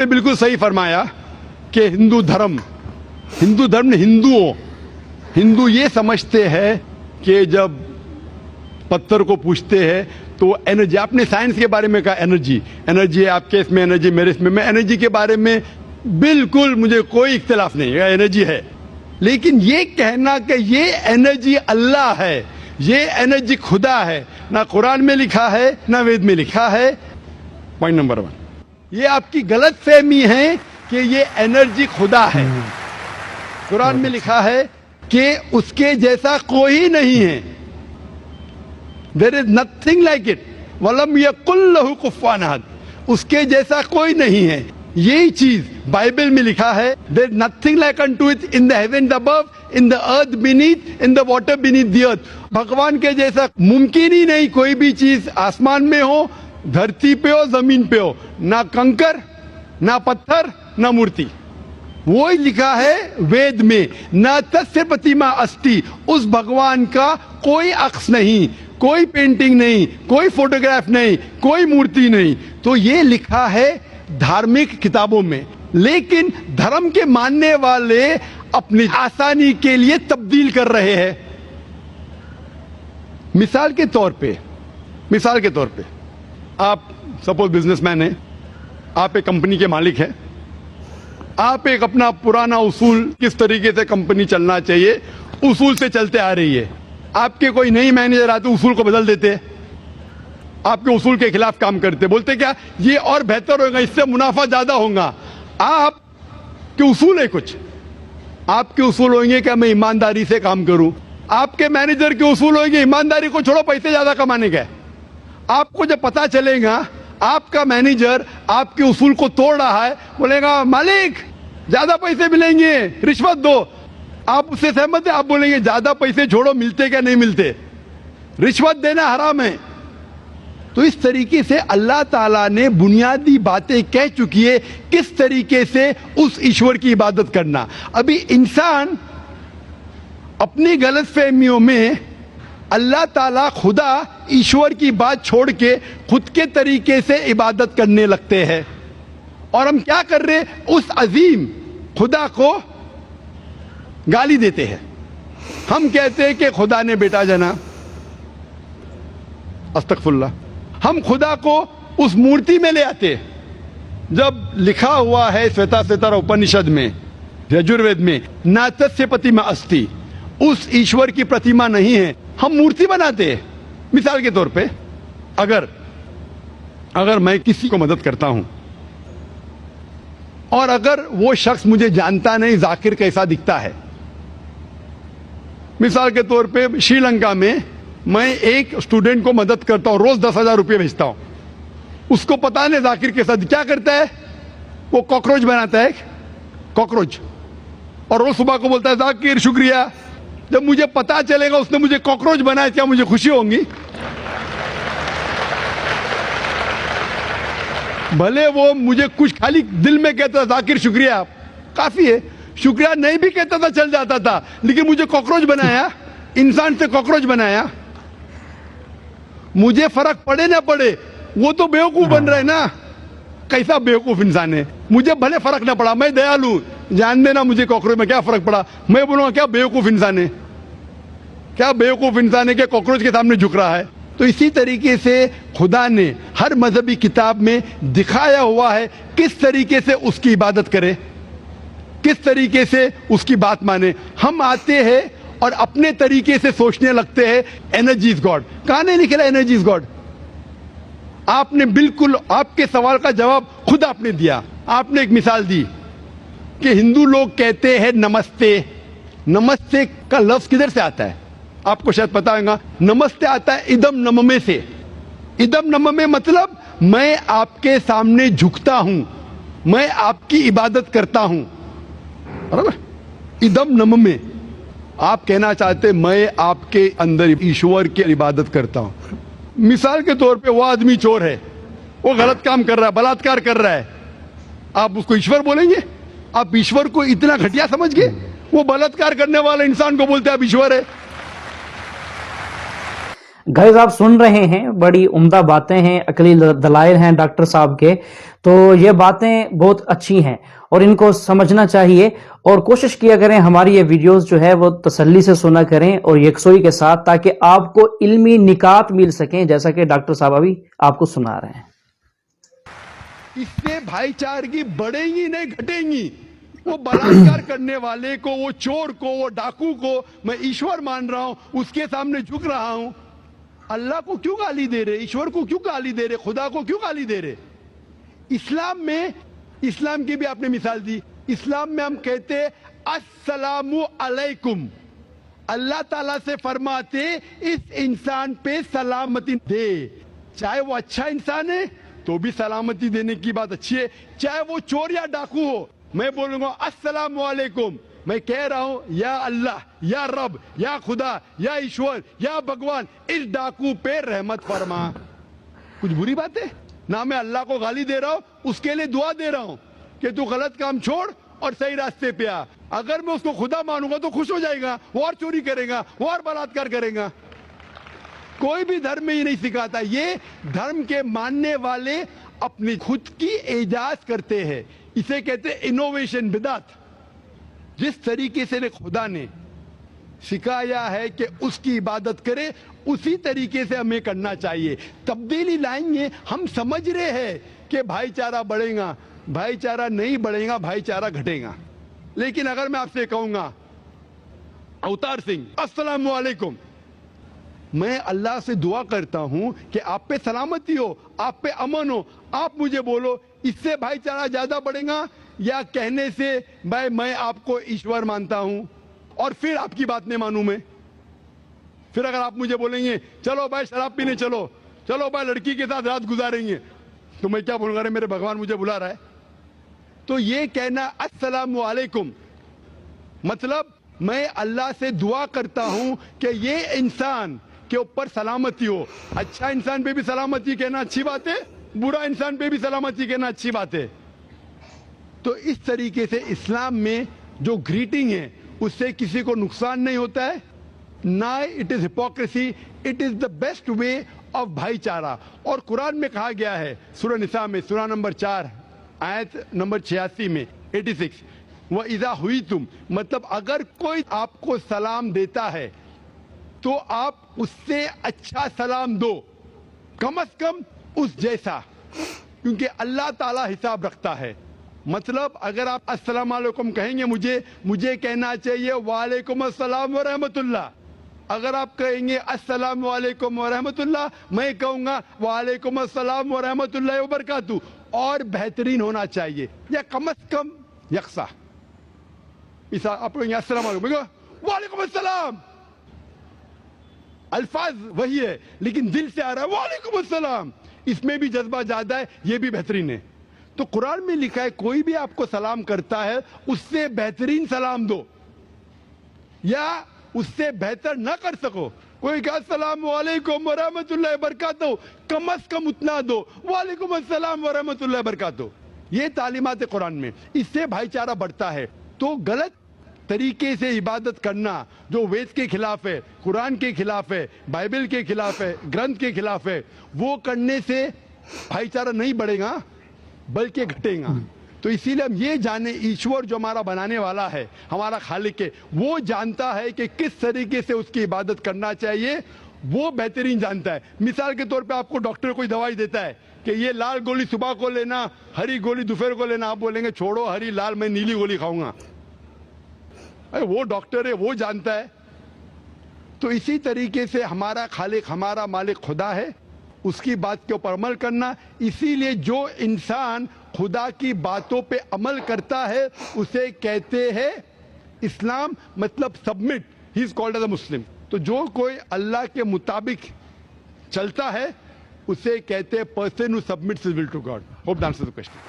نے بالکل صحیح فرمایا کہ ہندو دھرم نے ہندو یہ سمجھتے ہیں کہ جب پتھر کو پوچھتے ہیں تو انرجی، آپ نے سائنس کے بارے میں کہا انرجی ہے آپ کے اس میں، انرجی میرے اس میں انرجی کے بارے میں بالکل مجھے کوئی اختلاف نہیں ہے، انرجی ہے. لیکن یہ کہنا کہ یہ انرجی اللہ ہے، یہ انرجی خدا ہے، نہ قرآن میں لکھا ہے نہ وید میں لکھا ہے. پوائنٹ نمبر 1، یہ آپ کی غلط فہمی ہے کہ یہ انرجی خدا ہے. قرآن میں لکھا ہے کہ اس کے جیسا کوئی نہیں ہے. There is nothing like it. وَلَمْ يَقُلْ لَهُ كُفُوًا أَحَدٌ. اس کے جیسا کوئی نہیں ہے. یہی چیز بائبل میں لکھا ہے. There is nothing like unto it in the heavens above, in the earth beneath, in the water beneath the earth. بھگوان کے جیسا ممکن ہی نہیں کوئی بھی چیز آسمان میں ہو، دھرتی پہ ہو، زمین پہ ہو. نہ کنکر، نہ پتھر، نہ مورتی. وہی لکھا ہے وید میں، نہ تسیہ پرتیما استی. اس بھگوان کا کوئی عکس نہیں، کوئی پینٹنگ نہیں، کوئی فوٹوگراف نہیں، کوئی مورتی نہیں. تو یہ لکھا ہے دھارمک کتابوں میں. لیکن دھرم کے ماننے والے اپنی آسانی کے لیے تبدیل کر رہے ہیں. مثال کے طور پہ آپ سپوز بزنس مین ہیں، آپ ایک کمپنی کے مالک ہیں، آپ ایک اپنا پرانا اصول، کس طریقے سے کمپنی چلنا چاہیے اصول سے چلتے آ رہی ہے. آپ کے کوئی نئی مینیجر آتے اصول کو بدل دیتے، آپ کے اصول کے خلاف کام کرتے، بولتے کیا یہ اور بہتر ہوگا، اس سے منافع زیادہ ہوگا. آپ کے اصول ہے کچھ، آپ کے اصول ہوئیں گے کہ میں ایمانداری سے کام کروں. آپ کے مینیجر کے اصول ہوئیں گے ایمانداری کو چھوڑو، پیسے زیادہ کمانے کا. آپ کو جب پتا چلے گا آپ کا مینیجر آپ کے اصول کو توڑ رہا ہے، بولے گا مالک زیادہ پیسے ملیں گے، رشوت دو. آپ اس سے سہمت ہیں؟ آپ بولیں گے زیادہ پیسے چھوڑو، ملتے کیا نہیں ملتے، رشوت دینا حرام ہے. تو اس طریقے سے اللہ تعالیٰ نے بنیادی باتیں کہہ چکی ہے کس طریقے سے اس ایشور کی عبادت کرنا. ابھی انسان اپنی غلط فہمیوں میں اللہ تعالیٰ خدا ایشور کی بات چھوڑ کے خود کے طریقے سے عبادت کرنے لگتے ہیں. اور ہم کیا کر رہے، اس عظیم خدا کو گالی دیتے ہیں. ہم کہتے ہیں کہ خدا نے بیٹا جنا، استغفر اللہ. ہم خدا کو اس مورتی میں لے آتے. جب لکھا ہوا ہے سویتا سوتر اپنشد میں، یجوروید میں، نہ تسیہ پرتیما استی، اس ایشور کی پرتیما نہیں ہے، ہم مورتی بناتے ہیں. مثال کے طور پہ اگر میں کسی کو مدد کرتا ہوں اور اگر وہ شخص مجھے جانتا نہیں ذاکر کیسا دکھتا ہے، مثال کے طور پہ شری لنکا میں میں ایک اسٹوڈنٹ کو مدد کرتا ہوں، روز 10,000 روپے بھیجتا ہوں. اس کو پتا نہیں ذاکر کے ساتھ کیا کرتا ہے، وہ کاکروچ بناتا ہے، کاکروچ، اور روز صبح کو بولتا ہے ذاکر شکریہ. جب مجھے پتا چلے گا اس نے مجھے کاکروچ بنایا، کیا مجھے خوشی ہوں گی؟ بھلے وہ مجھے کچھ خالی دل میں کہتا تھا ذاکر شکریہ کافی ہے، شکریہ نہیں بھی کہتا تھا چل جاتا تھا، لیکن مجھے کاکروچ بنایا، انسان سے کاکروچ بنایا. مجھے فرق پڑے نہ پڑے، وہ تو بیوقوف بن رہے نا. کیسا بیوقوف انسان ہے. مجھے بھلے فرق نہ پڑا، میں دیالو، جان دینا مجھے کاکروچ میں کیا فرق پڑا، میں بولوں گا کیا بیوقوف انسان ہے، کیا بیوقوف انسان ہے کہ کاکروچ کے سامنے جھک رہا ہے. تو اسی طریقے سے خدا نے ہر مذہبی کتاب میں دکھایا ہوا ہے کس طریقے سے اس کی عبادت کرے، کس طریقے سے اس کی بات مانے. ہم آتے ہیں اور اپنے طریقے سے سوچنے لگتے ہیں انرجی از گاڈ. کہاں نہیں لکھا انرجی از گاڈ؟ آپ نے بالکل آپ کے سوال کا جواب خود آپ نے دیا. آپ نے ایک مثال دی کہ ہندو لوگ کہتے ہیں نمستے. نمستے کا لفظ کدھر سے آتا ہے آپ کو شاید پتا ہوگا. نمستے آتا ہے ادم نممے سے. ادم نممے مطلب میں آپ کے سامنے جھکتا ہوں، میں آپ کی عبادت کرتا ہوں. ادم نممے، آپ کہنا چاہتے میں آپ کے اندر ایشور کی عبادت کرتا ہوں. مثال کے طور پہ وہ آدمی چور ہے، وہ غلط کام کر رہا ہے، بلاತ್ಕಾರ کر رہا ہے، آپ اس کو ایشور بولیں گے؟ آپ ایشور کو اتنا گھٹیا سمجھ گئے؟ وہ بلاತ್ಕಾರ کرنے والا انسان کو بولتے ہیں آپ ایشور ہے. गाइस आप सुन रहे हैं, बड़ी उम्दा बातें हैं, अकली दलाइल हैं डॉक्टर साहब के। तो ये बातें बहुत अच्छी हैं और इनको समझना चाहिए और कोशिश किया करें हमारी ये वीडियोस जो है वो तसल्ली से सुना करें और यकसुई के साथ, ताकि आपको इल्मी निकात मिल सकें, जैसा कि डॉक्टर साहब अभी आपको सुना रहे हैं। इससे भाईचारगी बढ़ेंगी नहीं घटेंगी। वो बलात्कार करने वाले को, वो चोर को, वो डाकू को मैं ईश्वर मान रहा हूं, उसके सामने झुक रहा हूं। अल्लाह को क्यों गाली दे रहे, ईश्वर को क्यों गाली दे रहे, खुदा को क्यों गाली दे रहे? इस्लाम में, इस्लाम की भी आपने मिसाल दी, इस्लाम में हम कहते अस्सलामु अलैकुम। अल्लाह ताला से फरमाते इस इंसान पे सलामती दे। चाहे वो अच्छा इंसान है तो भी सलामती देने की बात अच्छी है, चाहे वो चोर या डाकू हो। मैं बोलूंगा अस्सलामु अलैकुम, मैं कह रहा हूं या अल्लाह, या रब, या खुदा, या ईश्वर, या भगवान, इस डाकू पे रहमत फरमा। कुछ बुरी बात है ना? मैं अल्लाह को गाली दे रहा हूं, उसके लिए दुआ दे रहा हूं कि तू गलत काम छोड़ और सही रास्ते पे आ। अगर मैं उसको खुदा मानूंगा तो खुश हो जाएगा, वो और चोरी करेगा, वो और बलात्कार करेगा। कोई भी धर्म में ही नहीं सिखाता। ये धर्म के मानने वाले अपनी खुद की इजाज करते हैं, इसे कहते हैं इनोवेशन, बिदात। जिस तरीके से खुदा ने सिखाया है कि उसकी इबादत करे, उसी तरीके से हमें करना चाहिए। तब्दीली लाएंगे। हम समझ रहे हैं कि भाईचारा बढ़ेगा, भाईचारा नहीं बढ़ेगा, भाईचारा घटेगा। लेकिन अगर मैं आपसे कहूंगा अवतार सिंह अस्सलाम वालेकुम, मैं अल्लाह से दुआ करता हूं कि आप पे सलामती हो, आप पे अमन हो, आप मुझे बोलो, इससे भाईचारा ज्यादा बढ़ेगा या कहने से भाई मैं आपको ईश्वर मानता हूं और फिर आपकी बात नहीं मानूं मैं? फिर अगर आप मुझे बोलेंगे चलो भाई शराब पीने चलो, चलो भाई लड़की के साथ रात गुजारेंगे, तो मैं क्या बोलूंगा? अरे मेरे भगवान मुझे बुला रहा है। तो ये कहना अस्सलाम वालेकुम मतलब मैं अल्लाह से दुआ करता हूं कि ये इंसान के ऊपर सलामती हो। अच्छा इंसान पे भी सलामती कहना अच्छी बात है, बुरा इंसान पे भी सलामती कहना अच्छी बात है। तो इस तरीके से इस्लाम में जो ग्रीटिंग है उससे किसी को नुकसान नहीं होता है, ना it is hypocrisy, it is the best way of भाईचारा। और कुरान में कहा गया है सूरह निसा में, सूरह नंबर 4 आयत नंबर 86 में 86, वह इज़ा हुई तुम, मतलब अगर कोई आपको सलाम देता है तो आप उससे अच्छा सलाम दो, कम से कम उस जैसा, क्योंकि अल्लाह ताला हिसाब रखता है। मतलब अगर आप अस्सलाम वालेकुम कहेंगे, मुझे कहना चाहिए वालेकुम अस्सलाम व रहमतुल्लाह। अगर आप कहेंगे अस्सलाम वालेकुम व रहमतुल्लाह, मैं कहूंगा वालेकुम अस्सलाम व रहमतुल्लाह व बरकातहू, और बेहतरीन होना चाहिए, या कम से कम यकसा। इसा आप कहेंगे अस्सलाम वालेकुम, वालेकुम अस्सलाम, अल्फाज वही है लेकिन दिल से आ रहा है वालेकुम अस्सलाम, इसमें भी जज्बा ज्यादा है, ये भी बेहतरीन है। तो कुरान में लिखा है कोई भी आपको सलाम करता है उससे बेहतरीन सलाम दो, या उससे बेहतर ना कर सको, कोई कहा अस्सलाम वालेकुम व रहमतुल्लाहि व बरकातहू, कम से कम उतना दो, वालेकुम अस्सलाम व रहमतुल्लाहि व बरकातहू। ये तालीमात कुरान में, इससे भाईचारा बढ़ता है। तो गलत तरीके से इबादत करना जो वेद के खिलाफ है, कुरान के खिलाफ है, बाइबल के खिलाफ है, ग्रंथ के खिलाफ है, वो करने से भाईचारा नहीं बढ़ेगा बल्कि घटेगा। तो इसीलिए हम ये जाने, ईश्वर जो हमारा बनाने वाला है, हमारा खालिक है, वो जानता है कि किस तरीके से उसकी इबादत करना चाहिए, वो बेहतरीन जानता है। मिसाल के तौर पे आपको डॉक्टर कोई दवाई देता है कि ये लाल गोली सुबह को लेना, हरी गोली दोपहर को लेना, आप बोलेंगे छोड़ो हरी लाल, मैं नीली गोली खाऊंगा। अरे वो डॉक्टर है, वो जानता है। तो इसी तरीके से हमारा खालिक, हमारा मालिक खुदा है, उसकी बात के ऊपर अमल करना। इसीलिए जो इंसान खुदा की बातों पे अमल करता है उसे कहते हैं इस्लाम, मतलब submit, he is called as a Muslim. तो जो कोई अल्लाह के मुताबिक चलता है उसे कहते हैं person who submits his will to God. Hope that answers the question.